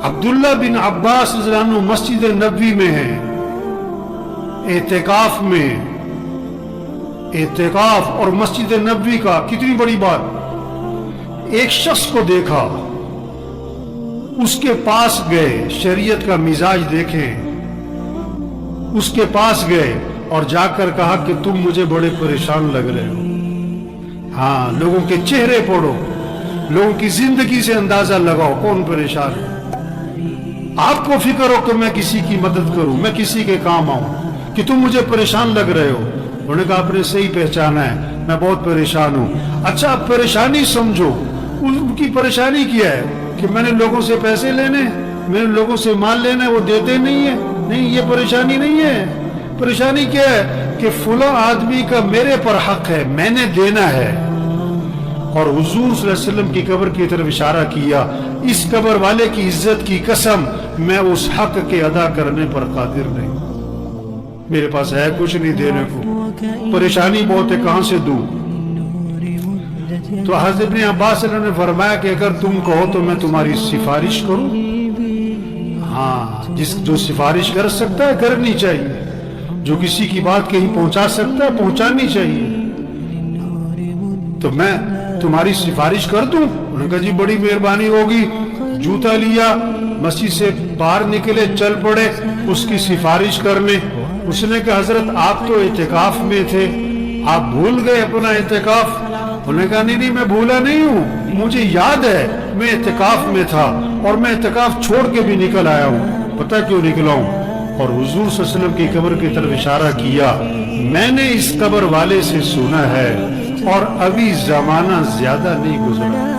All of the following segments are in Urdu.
عبداللہ بن عباس رضی اللہ عنہ مسجد نبوی میں ہیں، اعتکاف میں، اعتکاف اور مسجد نبوی کا کتنی بڑی بات۔ ایک شخص کو دیکھا، اس کے پاس گئے، شریعت کا مزاج دیکھیں، اس کے پاس گئے اور جا کر کہا کہ تم مجھے بڑے پریشان لگ رہے ہو۔ ہاں، لوگوں کے چہرے پڑھو، لوگوں کی زندگی سے اندازہ لگاؤ کون پریشان ہے۔ آپ کو فکر ہو کہ میں کسی کی مدد کروں، میں کسی کے کام آؤں، کہ تم مجھے پریشان لگ رہے ہو۔ انہوں نے کہا آپ نے صحیح پہچانا ہے، میں بہت پریشان ہوں۔ اچھا، آپ پریشانی سمجھو، ان کی پریشانی کیا ہے کہ میں نے لوگوں سے پیسے لینے، میں نے لوگوں سے مال لینا ہے، وہ دیتے نہیں ہیں۔ نہیں، یہ پریشانی نہیں ہے۔ پریشانی کیا ہے کہ فلاں آدمی کا میرے پر حق ہے، میں نے دینا ہے۔ اور حضور صلی اللہ علیہ وسلم کی قبر کی طرف اشارہ کیا، اس قبر والے کی عزت کی قسم، میں اس حق کے ادا کرنے پر قادر نہیں، میرے پاس ہے کچھ نہیں دینے کو، پریشانی بہت ہے، کہاں سے دوں؟ تو حضرت ابن عباس نے فرمایا کہ اگر تم کہو تو میں تمہاری سفارش کروں۔ ہاں، جو سفارش کر سکتا ہے کرنی چاہیے، جو کسی کی بات کہیں پہنچا سکتا ہے پہنچانی چاہیے۔ تو میں تمہاری سفارش کر دوں؟ انہوں نے کہا جی بڑی مہربانی ہوگی۔ جوتا لیا، مسجد سے باہر نکلے، چل پڑے اس کی سفارش کرنے۔ اس نے کہا حضرت آپ تو اعتکاف میں تھے، آپ بھول گئے اپنا اعتکاف؟ انہوں نے کہا نہیں میں بھولا نہیں ہوں، مجھے یاد ہے میں اعتکاف میں تھا اور میں اعتکاف چھوڑ کے بھی نکل آیا ہوں۔ پتہ کیوں نکلا ہوں؟ اور حضور صلی اللہ علیہ وسلم کی قبر کی طرف اشارہ کیا، میں نے اس قبر والے سے سنا ہے اور ابھی زمانہ زیادہ نہیں گزرا۔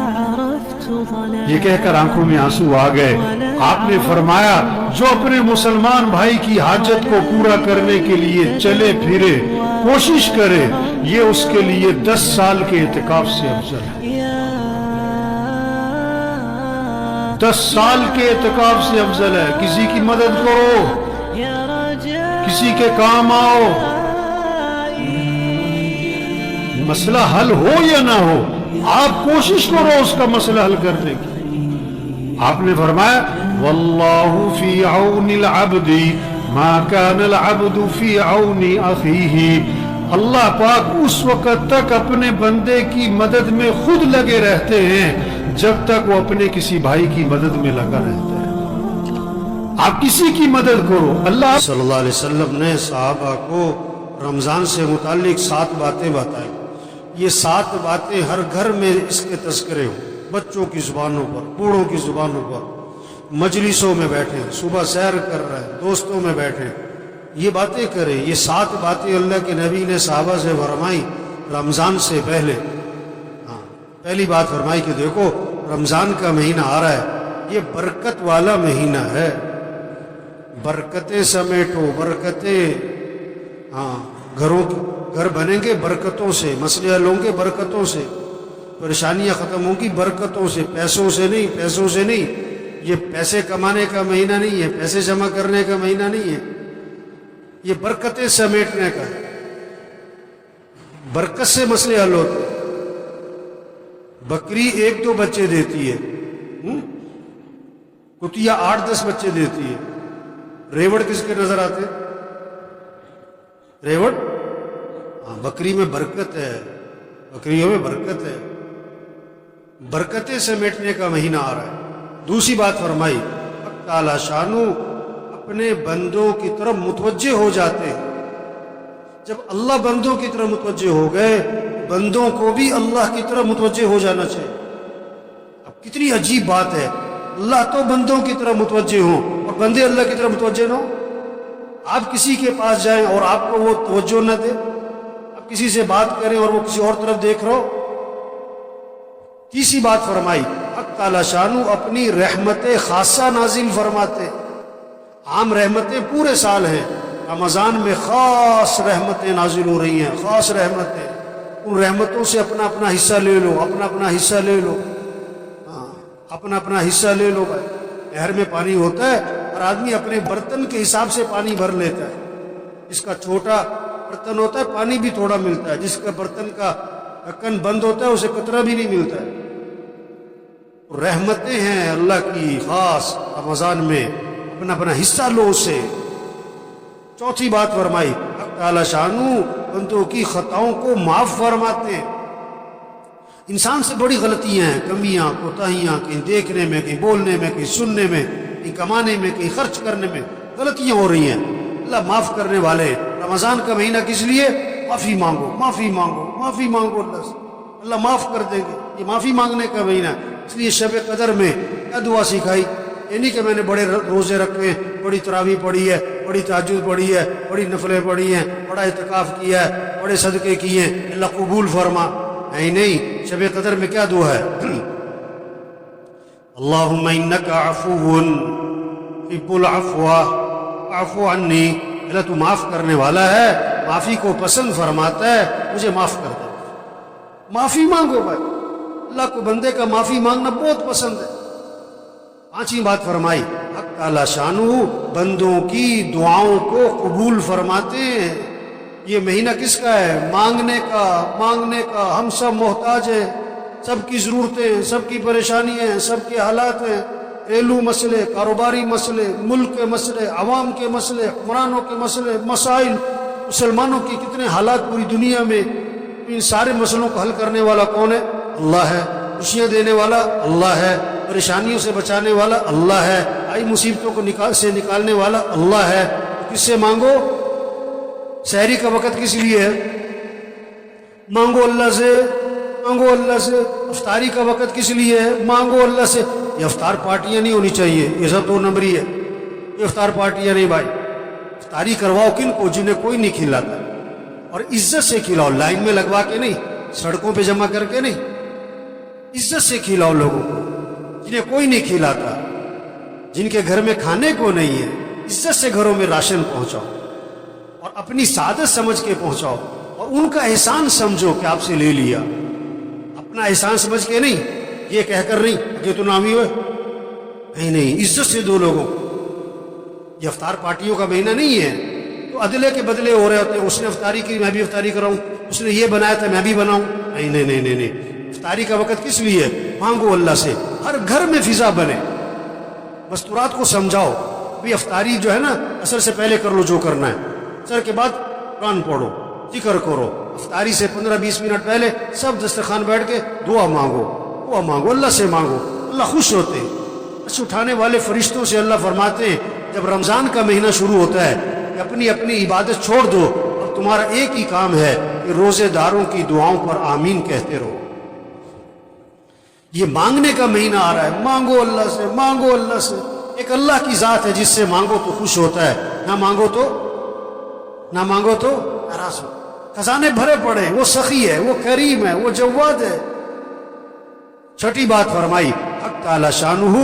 یہ کہہ کر آنکھوں میں آنسو آ گئے۔ آپ نے فرمایا جو اپنے مسلمان بھائی کی حاجت کو پورا کرنے کے لیے چلے پھرے، کوشش کرے، یہ اس کے لیے 10 سال کے اعتکاف سے افضل ہے۔ 10 سال کے اعتکاف سے افضل ہے۔ کسی کی مدد کرو، کسی کے کام آؤ، مسئلہ حل ہو یا نہ ہو، آپ کوشش کرو اس کا مسئلہ حل کرنے کی۔ آپ نے فرمایا واللہ فی عون العبد ما کان العبد فی عون اخیہ، اللہ پاک اس وقت تک اپنے بندے کی مدد میں خود لگے رہتے ہیں جب تک وہ اپنے کسی بھائی کی مدد میں لگا رہتا ہے۔ آپ کسی کی مدد کرو۔ اللہ صلی اللہ علیہ وسلم نے صحابہ کو رمضان سے متعلق 7 باتیں بتائیں۔ یہ 7 باتیں ہر گھر میں اس کے تذکرے ہوں، بچوں کی زبانوں پر، بوڑھوں کی زبانوں پر، مجلسوں میں بیٹھیں، صبح سیر کر رہے ہیں، دوستوں میں بیٹھیں، یہ باتیں کریں۔ یہ 7 باتیں اللہ کے نبی نے صحابہ سے فرمائی رمضان سے پہلے۔ پہلی بات فرمائی کہ دیکھو رمضان کا مہینہ آ رہا ہے، یہ برکت والا مہینہ ہے، برکتیں سمیٹو، برکتیں، گھر بنیں گے برکتوں سے، مسئلے حل ہوں گے برکتوں سے، پریشانیاں ختم ہوں گی برکتوں سے، پیسوں سے نہیں۔ یہ پیسے کمانے کا مہینہ نہیں ہے، پیسے جمع کرنے کا مہینہ نہیں ہے، یہ برکتیں سمیٹنے کا ہے۔ برکت سے مسئلے حل ہوتے ہیں۔ بکری 1-2 بچے دیتی ہے، کتیا 8-10 بچے دیتی ہے۔ ریوڑ کس کے نظر آتے؟ ریوڑ؟ بکری میں برکت ہے، بکریوں میں برکت ہے، برکتیں سمیٹنے کا مہینہ آ رہا ہے۔ دوسری بات فرمائی حق تعالی شانو اپنے بندوں کی طرف متوجہ ہو جاتے ہیں۔ جب اللہ بندوں کی طرف متوجہ ہو گئے، بندوں کو بھی اللہ کی طرف متوجہ ہو جانا چاہیے۔ اب کتنی عجیب بات ہے، اللہ تو بندوں کی طرف متوجہ ہوں اور بندے اللہ کی طرف متوجہ نہ ہوں۔ آپ کسی کے پاس جائیں اور آپ کو وہ توجہ نہ دے، آپ کسی سے بات کریں اور وہ کسی اور طرف دیکھ رہا ہو۔ تیسری بات فرمائی حق تعالی شانو اپنی رحمت خاصہ نازل فرماتے۔ عام رحمتیں پورے سال ہیں، رمضان میں خاص رحمتیں نازل ہو رہی ہیں، خاص رحمتیں، ان رحمتوں سے اپنا اپنا حصہ لے لو، اپنا حصہ لے لو، اپنا حصہ لے لو۔ بھائی نہر میں پانی ہوتا ہے اور آدمی اپنے برتن کے حساب سے پانی بھر لیتا ہے۔ جس کا چھوٹا برتن ہوتا ہے پانی بھی تھوڑا ملتا ہے، جس کا برتن کا ڈھکن بند ہوتا ہے اسے قطرہ بھی نہیں ملتا ہے۔ رحمتیں ہیں اللہ کی خاص رمضان میں، اپنا اپنا حصہ لو اسے۔ چوتھی بات فرمائی، حق تعالی شانو بندوں کی خطاؤں کو معاف فرماتے ہیں۔ انسان سے بڑی غلطیاں ہیں، کمیاں کوتاہیاں، کہیں دیکھنے میں، کہیں بولنے میں، کہیں سننے میں، کہیں کمانے میں، کہیں خرچ کرنے میں غلطیاں ہو رہی ہیں۔ اللہ معاف کرنے والے ہیں۔ رمضان کا مہینہ کس لیے؟ معافی مانگو، معافی مانگو، معافی مانگو اللہ سے، اللہ معاف کر دیں گے۔ یہ معافی مانگنے کا مہینہ ہے۔ اس لیے شب قدر میں کیا دعا سکھائی؟ یہ نہیں کہ میں نے بڑے روزے رکھے ہیں، بڑی تراویح پڑھی ہے، بڑی تہجد پڑھی ہے، بڑی نفلیں پڑھی ہیں، بڑا اعتکاف کیا ہے، بڑے صدقے کیے ہیں، اللہ قبول فرما۔ نہیں، شب قدر میں کیا دعا ہے؟ اللہم انکا عفو تحب العفو فاعف عنی، اللہ تو معاف کرنے والا ہے، معافی کو پسند فرماتا ہے، مجھے معاف کر دے۔ معافی مانگو بھائی، اللہ کو بندے کا معافی مانگنا بہت پسند ہے۔ پانچویں بات فرمائی، حق تعالی شانہ بندوں کی دعاؤں کو قبول فرماتے ہیں۔ یہ مہینہ کس کا ہے؟ مانگنے کا، مانگنے کا۔ ہم سب محتاج ہیں، سب کی ضرورتیں، سب کی پریشانیاں ہیں، سب کے حالات ہیں، گھریلو مسئلے، کاروباری مسئلے، ملک کے مسئلے، عوام کے مسئلے، حکمرانوں کے مسئلے، مسائل، مسلمانوں کی کتنے حالات پوری دنیا میں۔ ان سارے مسئلوں کو حل کرنے والا کون ہے؟ اللہ ہے۔ خوشیاں دینے والا اللہ ہے، پریشانیوں سے بچانے والا اللہ ہے، آئی مصیبتوں کو نکالنے والا اللہ ہے۔ کس سے مانگو؟ سحری کا وقت کس لیے ہے؟ مانگو اللہ سے، مانگو اللہ سے۔ افطاری کا وقت کس لیے ہے؟ مانگو اللہ سے۔ یہ افطار پارٹیاں نہیں ہونی چاہیے، یہ سب دو نمبری ہے، یہ افطار پارٹیاں نہیں بھائی۔ افطاری کرواؤ کن کو؟ جنہیں کوئی نہیں کھلاتا، اور عزت سے کھلاؤ، لائن میں لگوا کے نہیں، سڑکوں پہ جمع کر کے نہیں، عزت سے کھلاؤ لوگوں کو، جنہیں کوئی نہیں کھلاتا، جن کے گھر میں کھانے کو نہیں ہے، عزت سے گھروں میں راشن پہنچاؤ، اور اپنی سعادت سمجھ کے پہنچاؤ، اور ان کا احسان سمجھو کہ آپ سے لے لیا، اپنا احسان سمجھ کے نہیں، یہ کہہ کر نہیں کہ تو نامی ہوئے، نہیں، عزت سے دو لوگوں۔ یہ افطار پارٹیوں کا مہینہ نہیں ہے، تو عدلے کے بدلے ہو رہے ہوتے ہیں، اس نے افطاری کی میں بھی افطاری کراؤں، اس نے یہ بنایا تھا میں بھی بناؤں، نہیں۔ افطاری کا وقت کس لیے؟ مانگو اللہ سے، ہر گھر میں فضا بنے، مستورات کو سمجھاؤ بھی افطاری جو ہے نا عصر سے پہلے کر لو جو کرنا ہے، عصر کے بعد قرآن پڑھو، ذکر کرو، افطاری سے 15-20 منٹ پہلے سب دسترخوان بیٹھ کے دعا مانگو، اللہ سے مانگو، اللہ خوش ہوتے ہیں۔ بس اٹھانے والے فرشتوں سے اللہ فرماتے ہیں جب رمضان کا مہینہ شروع ہوتا ہے کہ اپنی اپنی عبادت چھوڑ دو، اب تمہارا ایک ہی کام ہے کہ روزے داروں کی دعاؤں پر آمین کہتے رہو۔ یہ مانگنے کا مہینہ آ رہا ہے، مانگو اللہ سے، مانگو اللہ سے۔ ایک اللہ کی ذات ہے جس سے مانگو تو خوش ہوتا ہے، نہ مانگو تو ناراض ہو۔ خزانے بھرے پڑے، وہ سخی ہے، وہ کریم ہے، وہ جواد ہے۔ چھٹی بات فرمائی، حق تعالی شانہ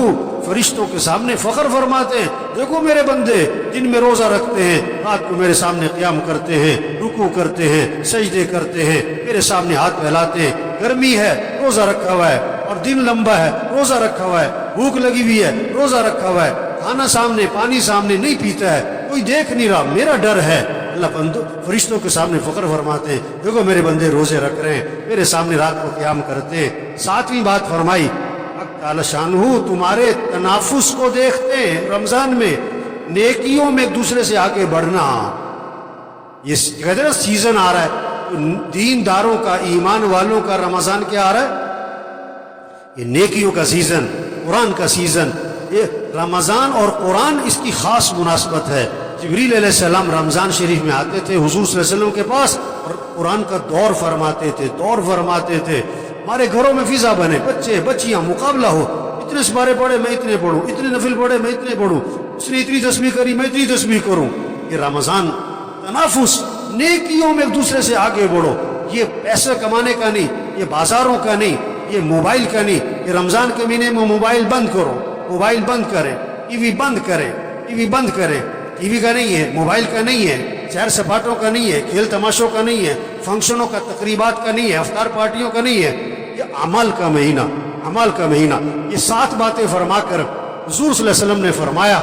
فرشتوں کے سامنے فخر فرماتے ہیں، دیکھو میرے بندے دن میں روزہ رکھتے ہیں، رات کو میرے سامنے قیام کرتے ہیں، رکوع کرتے ہیں، سجدے کرتے ہیں، میرے سامنے ہاتھ پھیلاتے ہیں۔ گرمی ہے، روزہ رکھا ہوا ہے، اور دن لمبا ہے، روزہ رکھا ہوا ہے، بھوک لگی ہوئی ہے، روزہ رکھا ہوا ہے، کھانا سامنے، پانی سامنے، نہیں پیتا ہے، کوئی دیکھ نہیں رہا، میرا ڈر ہے۔ اللہ فرشتوں کے سامنے فخر فرماتے ہیں، دیکھو میرے بندے روزے رکھ رہے ہیں، میرے سامنے رات کو قیام کرتے ہیں۔ ساتویں بات فرمائی، حق تعالی شانہ تمہارے تنافس کو دیکھتے ہیں رمضان میں، نیکیوں میں ایک دوسرے سے آگے بڑھنا۔ یہ کہتے ہیں نا سیزن آ رہا ہے، دین داروں کا، ایمان والوں کا رمضان کیا آ رہا ہے؟ یہ نیکیوں کا سیزن، قرآن کا سیزن۔ یہ رمضان اور قرآن اس کی خاص مناسبت ہے۔ جبریل علیہ السلام رمضان شریف میں آتے تھے حضور صلی اللہ علیہ وسلم کے پاس، اور قرآن کا دور فرماتے تھے، ہمارے گھروں میں فضا بنے، بچے بچیاں مقابلہ ہو، اتنے سپارے پڑھے میں اتنے پڑھوں، اتنے نفل پڑھے میں اتنے پڑھوں، اس نے اتنی تسبیح کری میں اتنی تسبیح کروں۔ یہ رمضان تنافس، نیکیوں میں ایک دوسرے سے آگے بڑھو۔ یہ پیسے کمانے کا نہیں، یہ بازاروں کا نہیں، یہ موبائل کا نہیں۔ یہ رمضان کے مہینے میں موبائل بند کرو، موبائل بند کریں، ٹی وی بند کریں، ٹی وی کا نہیں ہے، موبائل کا نہیں ہے، سیر سپاٹوں کا نہیں ہے، کھیل تماشوں کا نہیں ہے، فنکشنوں کا، تقریبات کا نہیں ہے، افطار پارٹیوں کا نہیں ہے۔ یہ اعمال کا مہینہ۔ یہ 7 باتیں فرما کر حضور صلی اللہ علیہ وسلم نے فرمایا،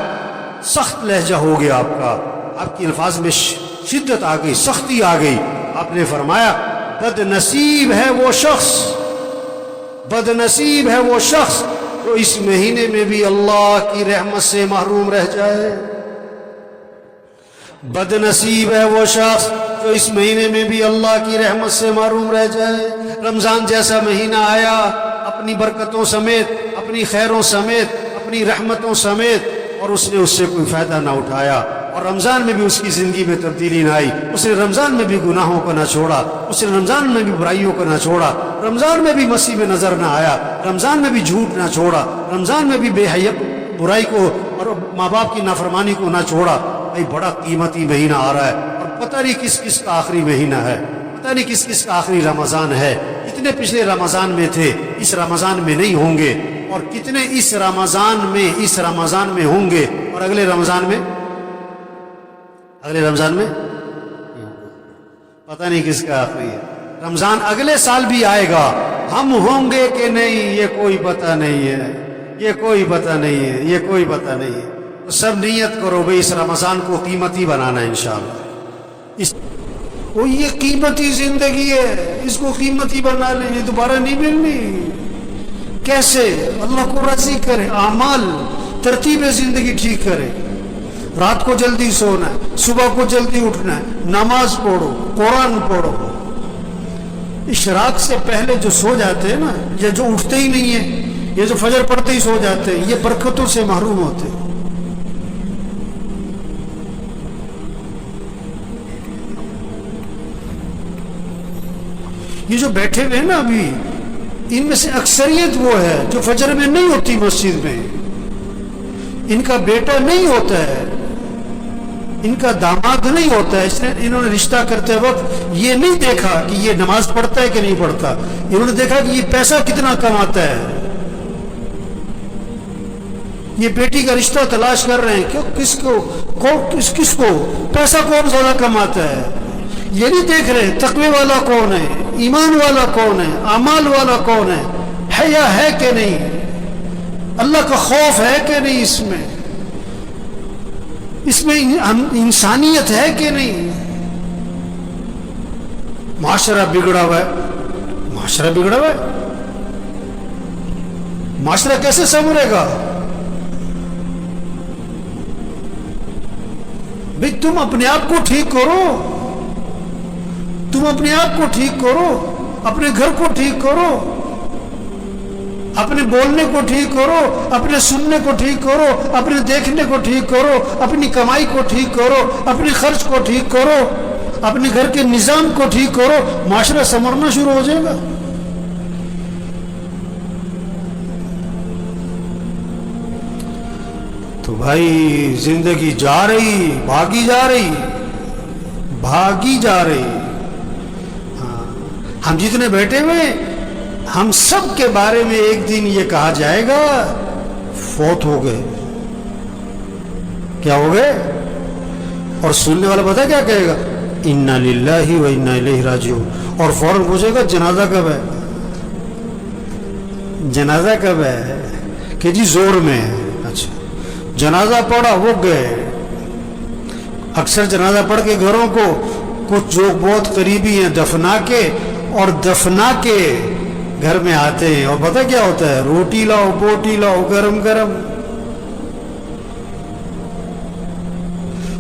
سخت لہجہ ہو گیا آپ کا، آپ کی الفاظ میں شدت آ گئی، سختی آ گئی۔ آپ نے فرمایا، بد نصیب ہے وہ شخص تو اس مہینے میں بھی اللہ کی رحمت سے محروم رہ جائے۔ بد نصیب ہے وہ شخص جو اس مہینے میں بھی اللہ کی رحمت سے محروم رہ جائے۔ رمضان جیسا مہینہ آیا اپنی برکتوں سمیت، اپنی خیروں سمیت، اپنی رحمتوں سمیت، اور اس نے اس سے کوئی فائدہ نہ اٹھایا، اور رمضان میں بھی اس کی زندگی میں تبدیلی نہ آئی۔ اس نے رمضان میں بھی گناہوں کو نہ چھوڑا، اس نے رمضان میں بھی برائیوں کو نہ چھوڑا، رمضان میں بھی مسیح میں نظر نہ آیا، رمضان میں بھی جھوٹ نہ چھوڑا، رمضان میں بھی بے حیا برائی کو اور ماں باپ کی نافرمانی کو نہ چھوڑا۔ بھائی بڑا قیمتی مہینہ آ رہا ہے، اور پتہ نہیں کس کس کا آخری مہینہ ہے، پتہ نہیں کس کس کا آخری رمضان ہے۔ کتنے پچھلے رمضان میں تھے، اس رمضان میں نہیں ہوں گے، اور کتنے اس رمضان میں ہوں گے، اور اگلے رمضان میں پتہ نہیں کس کا آخری ہے۔ رمضان اگلے سال بھی آئے گا، ہم ہوں گے کہ نہیں یہ کوئی پتہ نہیں ہے، یہ کوئی پتہ نہیں ہے، یہ کوئی پتہ نہیں ہے۔ تو سب نیت کرو بھئی اس رمضان کو قیمتی بنانا ہے انشاءاللہ۔ یہ قیمتی زندگی ہے، اس کو قیمتی بنا لیں، یہ دوبارہ نہیں ملنی۔ کیسے؟ اللہ کو راضی کرے، اعمال ترتیب زندگی ٹھیک کرے۔ رات کو جلدی سونا ہے، صبح کو جلدی اٹھنا ہے، نماز پڑھو، قرآن پڑھو۔ اشراق سے پہلے جو سو جاتے ہیں نا، یہ جو اٹھتے ہی نہیں ہیں، یہ جو فجر پڑھتے ہی سو جاتے ہیں، یہ برکتوں سے محروم ہوتے ہیں۔ یہ جو بیٹھے ہوئے ہیں نا ابھی، ان میں سے اکثریت وہ ہے جو فجر میں نہیں ہوتی مسجد میں، ان کا بیٹا نہیں ہوتا ہے، ان کا داماد نہیں ہوتا ہے، اس نے انہوں نے رشتہ کرتے وقت یہ نہیں دیکھا کہ یہ نماز پڑھتا ہے کہ نہیں پڑھتا، انہوں نے دیکھا کہ یہ پیسہ کتنا کماتا ہے۔ یہ بیٹی کا رشتہ تلاش کر رہے ہیں کہ کس کو پیسہ کون زیادہ کماتا ہے، یہ نہیں دیکھ رہے تقوی والا کون ہے، ایمان والا کون ہے، اعمال والا کون ہے، حیا ہے کہ نہیں، اللہ کا خوف ہے کہ نہیں، اس میں انسانیت ہے کہ نہیں۔ معاشرہ بگڑا ہوا ہے، معاشرہ بگڑا ہوا ہے، معاشرہ کیسے سنورے گا؟ بھئی تم اپنے آپ کو ٹھیک کرو، تم اپنے آپ کو ٹھیک کرو، اپنے گھر کو ٹھیک کرو، اپنے بولنے کو ٹھیک کرو، اپنے سننے کو ٹھیک کرو، اپنے دیکھنے کو ٹھیک کرو، اپنی کمائی کو ٹھیک کرو، اپنے خرچ کو ٹھیک کرو، اپنے گھر کے نظام کو ٹھیک کرو، معاشرہ سنورنا شروع ہو جائے گا۔ تو بھائی زندگی جا رہی، بھاگی جا رہی۔ ہم جتنے بیٹھے ہوئے ہم سب کے بارے میں ایک دن یہ کہا جائے گا فوت ہو گئے۔ کیا ہو گئے؟ اور سننے والا پتہ کیا کہے گا؟ انا للہ و انا الیہ راجعون، اور فوراً پوچھے گا جنازہ کب ہے، جنازہ کب ہے، کہ جی زور میں ہے۔ اچھا جنازہ پڑھا، وہ گئے۔ اکثر جنازہ پڑھ کے گھروں کو کچھ جو بہت قریبی ہیں دفنا کے گھر میں آتے ہیں، اور پتہ کیا ہوتا ہے؟ روٹی لاؤ، بوٹی لاؤ، گرم گرم،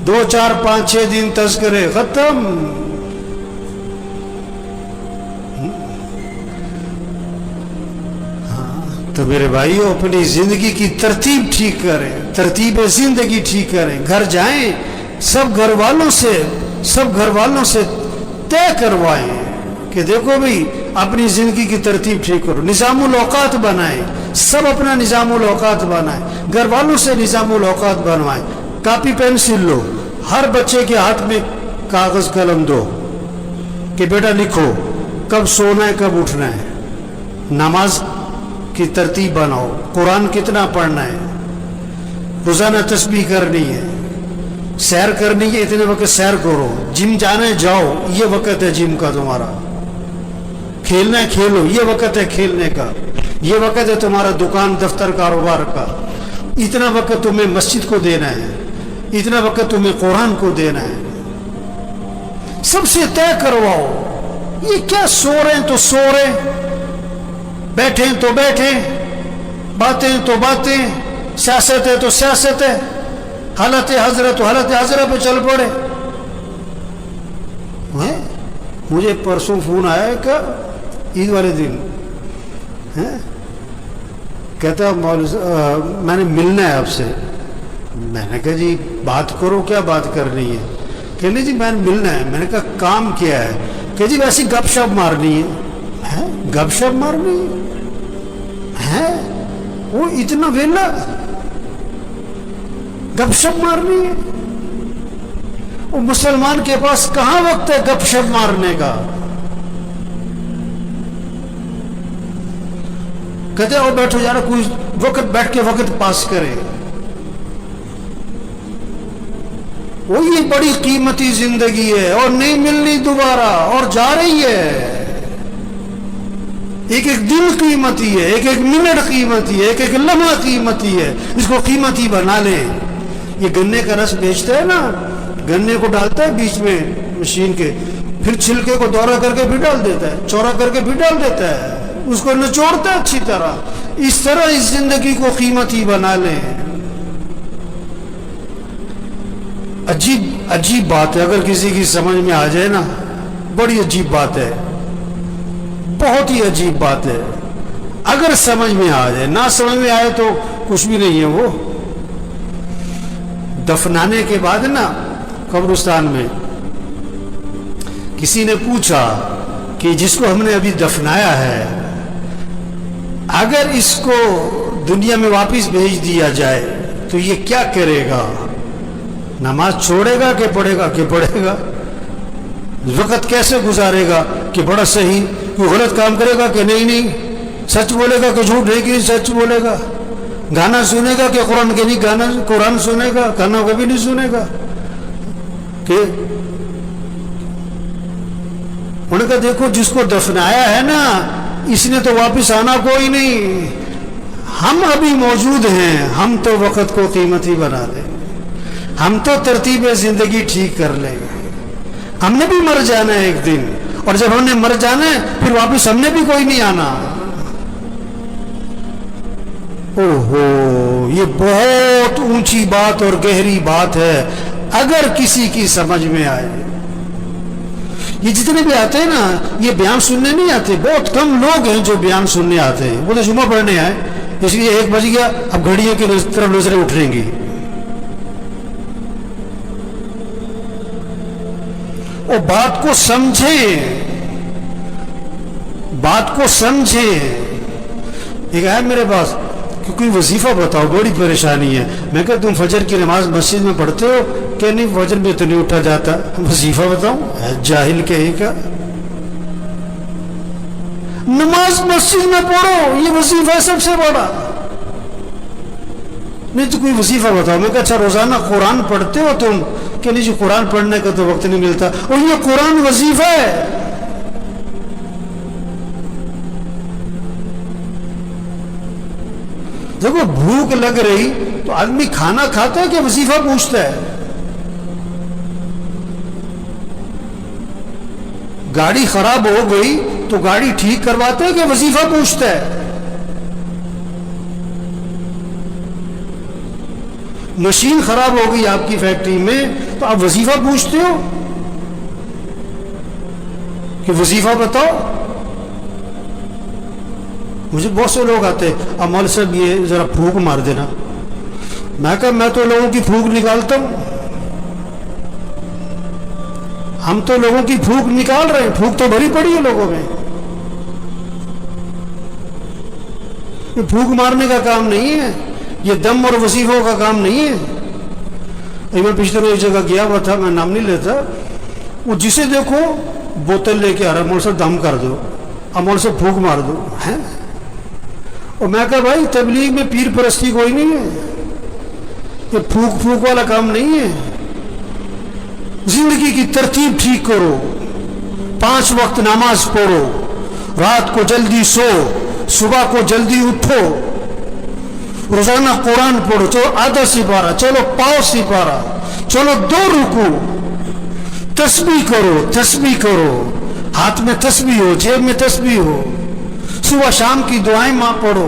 2 4 5 6 دن تذکرے ختم۔ تو میرے بھائیو اپنی زندگی کی ترتیب ٹھیک کریں، ترتیب زندگی ٹھیک کریں۔ گھر جائیں، سب گھر والوں سے طے کروائیں کہ دیکھو بھئی اپنی زندگی کی ترتیب ٹھیک کرو، نظام الاوقات بنائیں، سب اپنا نظام الاوقات بنائیں، گھر والوں سے نظام الاوقات بنوائیں۔ کاپی پینسل لو، ہر بچے کے ہاتھ میں کاغذ قلم دو کہ بیٹا لکھو کب سونا ہے، کب اٹھنا ہے، نماز کی ترتیب بناؤ، قرآن کتنا پڑھنا ہے، روزانہ تسبیح کرنی ہے، سیر کرنی ہے، اتنے وقت سیر کرو، جم جانا ہے جاؤ، یہ وقت ہے جم کا تمہارا، کھیلنا ہے کھیلو، یہ وقت ہے کھیلنے کا، یہ وقت ہے تمہارا دکان دفتر کاروبار کا، اتنا وقت تمہیں مسجد کو دینا ہے، اتنا وقت تمہیں قرآن کو دینا ہے۔ سب سے طے کرواؤ۔ یہ کیا سو رہے ہیں تو سو رہے، بیٹھے ہیں تو بیٹھے، باتیں تو باتیں، سیاست ہے تو سیاست ہے، حالت حضرت تو حالت حضرت پہ چل پڑے. مجھے پرسوں فون آیا کہ عید والے دن کہتا میں نے ملنا ہے آپ سے. میں نے کہا جی بات کرو، کیا بات کرنی ہے؟ کہنے جی میں نے ملنا ہے. میں نے کہا کام کیا ہے؟ کہ جی ویسی گپ شپ مارنی ہے. گپ شپ مارنی ہے؟ وہ اتنا ویلا گپ شپ مارنی ہے؟ وہ مسلمان کے پاس کہاں وقت ہے گپ شپ مارنے کا؟ کہتے اور بیٹھو یار، کوئی وقت بیٹھ کے وقت پاس کرے. وہ یہ بڑی قیمتی زندگی ہے اور نہیں ملنی دوبارہ، اور جا رہی ہے. ایک ایک دن قیمتی ہے، ایک ایک منٹ قیمتی ہے، ایک ایک لمحہ قیمتی ہے. اس کو قیمتی بنا لیں. یہ گنے کا رس بیچتا ہے نا، گنے کو ڈالتا ہے بیچ میں مشین کے، پھر چھلکے کو دورہ کر کے بھی ڈال دیتا ہے، چورا کر کے بھی ڈال دیتا ہے، اس کو نچوڑتا ہے اچھی طرح. اس طرح اس زندگی کو قیمتی بنا لیں. عجیب بات ہے، اگر کسی کی سمجھ میں آ جائے نا، بڑی عجیب بات ہے، بہت ہی عجیب بات ہے. اگر سمجھ میں آ جائے، نہ سمجھ میں آئے تو کچھ بھی نہیں ہے. وہ دفنانے کے بعد نا قبرستان میں کسی نے پوچھا کہ جس کو ہم نے ابھی دفنایا ہے، اگر اس کو دنیا میں واپس بھیج دیا جائے تو یہ کیا کرے گا؟ نماز چھوڑے گا کہ پڑھے گا؟ کہ پڑھے گا. وقت کیسے گزارے گا؟ کہ بڑا صحیح. کوئی غلط کام کرے گا کہ نہیں سچ بولے گا کہ جھوٹ نہیں کہ سچ بولے گا. گانا سنے گا کہ قرآن کے نہیں گانا قرآن سنے گا؟ گانا کبھی نہیں سنے گا. کہ انہوں نے کہا دیکھو جس کو دفنایا ہے نا، اس نے تو واپس آنا کوئی نہیں. ہم ابھی موجود ہیں، ہم تو وقت کو قیمتی بنا دیں، ہم تو ترتیب زندگی ٹھیک کر لیں. ہم نے بھی مر جانا ہے ایک دن، اور جب ہم نے مر جانا ہے پھر واپس ہم نے بھی کوئی نہیں آنا. اوہو، یہ بہت اونچی بات اور گہری بات ہے اگر کسی کی سمجھ میں آئے. یہ جتنے بھی آتے ہیں نا، یہ بیان سننے نہیں آتے. بہت کم لوگ ہیں جو بیان سننے آتے ہیں. وہ تو جمعہ پڑھنے آئے، اس لیے 1 بج گیا، اب گھڑیوں کی طرف نظریں اٹھ رہیں گی. وہ بات کو سمجھیں، بات کو سمجھیں. ایک ہے میرے پاس کہ کوئی وظیفہ بتاؤ، بڑی پریشانی ہے. میں کہا تم فجر کی نماز مسجد میں پڑھتے ہو؟ کہ نہیں فجر میں تو نہیں اٹھا جاتا. وظیفہ بتاؤں؟ جاہل کہیں کا. نماز مسجد میں پڑھو، یہ وظیفہ ہے سب سے بڑا. نہیں تو کوئی وظیفہ بتاؤ. میں کہا اچھا روزانہ قرآن پڑھتے ہو تم؟ کہ نہیں جی قرآن پڑھنے کا تو وقت نہیں ملتا. اور یہ قرآن وظیفہ ہے. دیکھو بھوک لگ رہی تو آدمی کھانا کھاتا ہے کہ وظیفہ پوچھتا ہے؟ گاڑی خراب ہو گئی تو گاڑی ٹھیک کرواتا ہے کہ وظیفہ پوچھتا ہے؟ مشین خراب ہو گئی آپ کی فیکٹری میں تو آپ وظیفہ پوچھتے ہو کہ وظیفہ بتاؤ؟ مجھے بہت سے لوگ آتے ہیں، اب مولوی صاحب یہ ذرا پھونک مار دینا. میں کہا میں تو لوگوں کی پھونک نکالتا ہوں. ہم تو لوگوں کی پھونک نکال رہے ہیں. پھونک تو بھری پڑی ہے لوگوں میں. یہ پھونک مارنے کا کام نہیں ہے، یہ دم اور وظیفوں کا کام نہیں ہے. میں پچھلے روز ایک جگہ گیا ہوا تھا، میں نام نہیں لیتا. وہ جسے دیکھو بوتل لے کے آ رہا ہے، مولوی صاحب دم کر دو، اب مولوی صاحب پھونک مار دو. اور میں کہا بھائی تبلیغ میں پیر پرستی کوئی نہیں ہے، یہ پھونک والا کام نہیں ہے. زندگی کی ترتیب ٹھیک کرو، 5 وقت نماز پڑھو، رات کو جلدی سو، صبح کو جلدی اٹھو، روزانہ قرآن پڑھو. چلو آدھا سپارہ، چلو پاؤ سپارہ، چلو 2 رکوع. تسبیح کرو، ہاتھ میں تسبیح ہو، جیب میں تسبیح ہو. صبح شام کی دعائیں ماں پڑھو.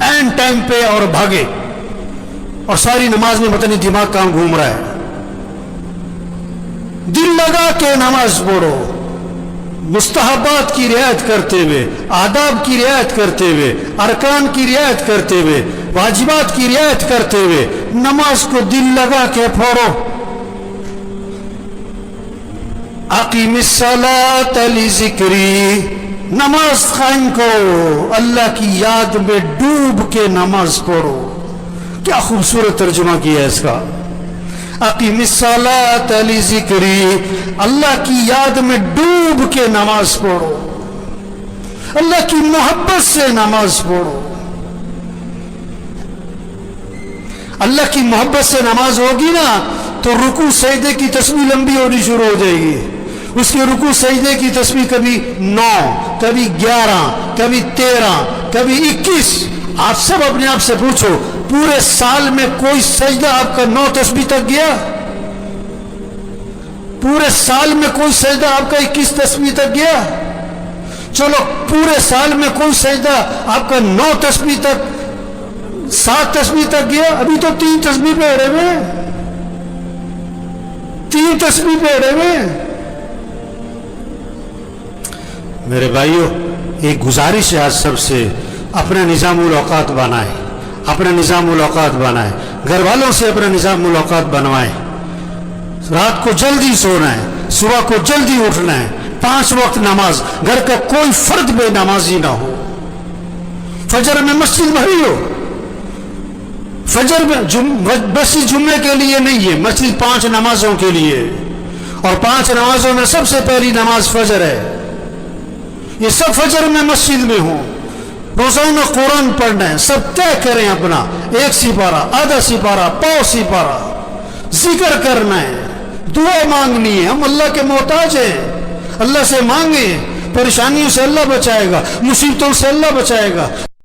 این ٹائم پہ اور بھاگے، اور ساری نماز میں پتہ نہیں دماغ کہاں گھوم رہا ہے۔ دل لگا کے نماز پڑھو، مستحبات کی رعایت کرتے ہوئے، آداب کی رعایت کرتے ہوئے، ارکان کی رعایت کرتے ہوئے، واجبات کی رعایت کرتے ہوئے نماز کو دل لگا کے پڑھو۔ اقیم الصلاۃ لذکری، نماز قائم کرو، اللہ کی یاد میں ڈوب کے نماز پڑھو۔ کیا خوبصورت ترجمہ کیا ہے اس کا۔ اقیم الصلاۃ لذکری، اللہ کی یاد میں ڈوب کے نماز پڑھو، اللہ کی محبت سے نماز پڑھو۔ اللہ کی محبت سے نماز ہوگی نا تو رکوع سجدے کی تسبیح لمبی ہونی شروع ہو جائے گی۔ اس کے رکوع سجدے کی تسبیح کبھی 9، کبھی 11، کبھی 13، کبھی 21۔ آپ سب اپنے آپ سے پوچھو، پورے سال میں کوئی سجدہ آپ کا 9 تسبیح تک گیا؟ پورے سال میں کوئی سجدہ آپ کا 21 تسبیح تک گیا؟ چلو پورے سال میں کوئی سجدہ آپ کا 9 تسبیح تک، 7 تسبیح تک گیا؟ ابھی تو 3 تسبیح پہ اڑے ہوئے، 3 تسبیح پہ اڑے ہوئے۔ میرے بھائیوں، ایک گزارش ہے آج سب سے، اپنا نظام الاوقات بنائیں، اپنا نظام الاوقات بنائیں، گھر والوں سے اپنا نظام الاوقات بنوائیں۔ رات کو جلدی سونا ہے، صبح کو جلدی اٹھنا ہے، 5 وقت نماز، گھر کا کوئی فرد بے نمازی نہ ہو۔ فجر میں مسجد بھری ہو، فجر میں مسجد جمعے کے لیے نہیں ہے، مسجد 5 نمازوں کے لیے، اور 5 نمازوں میں سب سے پہلی نماز فجر ہے۔ یہ سب فجر میں مسجد میں ہوں، روزانہ قرآن پڑھنا ہے، سب طے کریں اپنا 1 سپارہ، آدھا سپارہ، پاؤ سپارہ، ذکر کرنا ہے، دعا مانگنی ہے۔ ہم اللہ کے محتاج ہیں، اللہ سے مانگیں، پریشانیوں سے اللہ بچائے گا، مصیبتوں سے اللہ بچائے گا،